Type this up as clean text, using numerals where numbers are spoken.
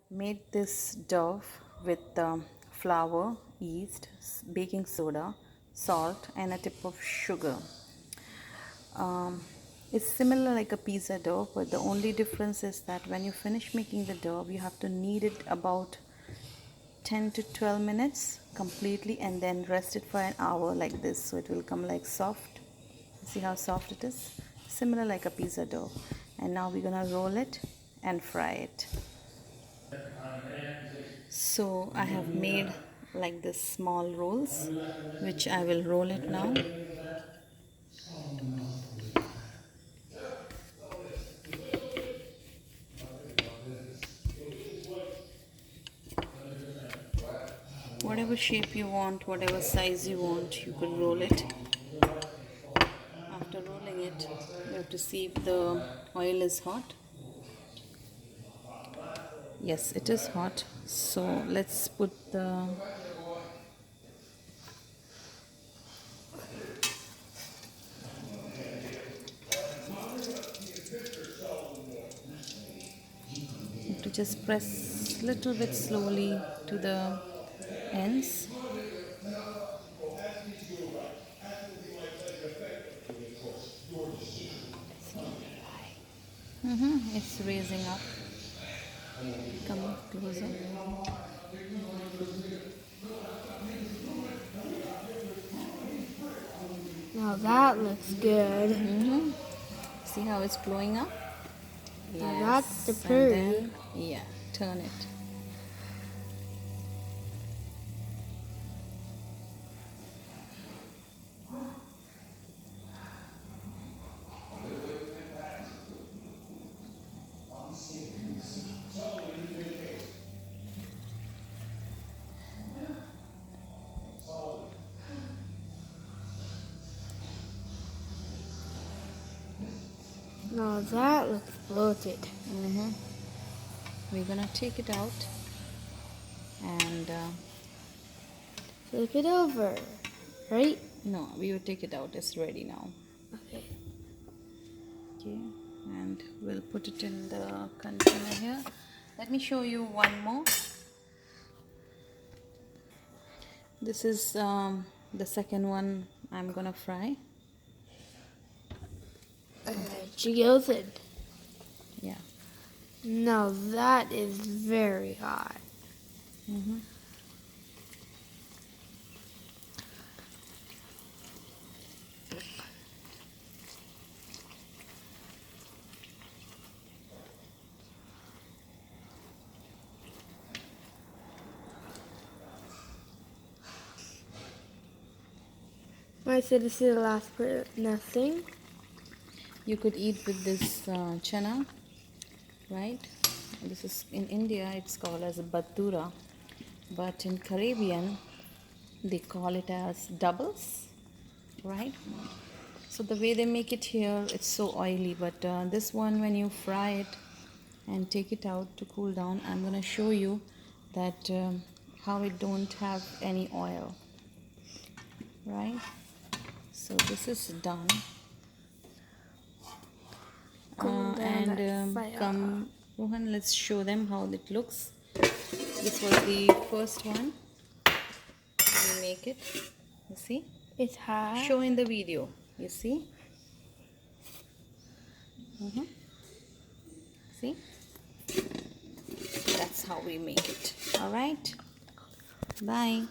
Made this dough with flour, yeast, baking soda, salt, and a tip of sugar. It's similar like a pizza dough, but the only difference is that when you finish making the dough, you have to knead it about 10 to 12 minutes completely and then rest it for an hour like this, so it will come like soft. See how soft it is? Similar like a pizza dough. And now we're gonna roll it and fry it. So I have made like this small rolls, which I will roll it now. Whatever shape you want, whatever size you want, you could roll it. After rolling it, you have to see if the oil is hot. Yes, it is hot. So let's put the you have to just press little bit slowly to the ends. It's raising up. Come closer. Now that looks good. See how it's glowing up? Now that's the And pretty. then, yeah, turn it. Now that looks bloated. We're gonna take it out and Flip it over, right? no, we will take it out. It's ready now. Okay. Okay, and we'll put it in the container here. Let me show you one more. This is the second one I'm gonna fry. She goes in. Yeah. Now that is very hot. I said this is the last part. Nothing. You could eat with this chana, right? This is in India, it's called as a batura, but in Caribbean they call it as doubles, right? So the way they make it here, it's so oily, but this one, when you fry it and take it out to cool down, I'm gonna show you that how it don't have any oil, right? So this is done. Come, Rohan, let's show them how it looks. This was the first one. We make it. You see? It's hot. Show in the video. You see? See? That's how we make it. All right. Bye.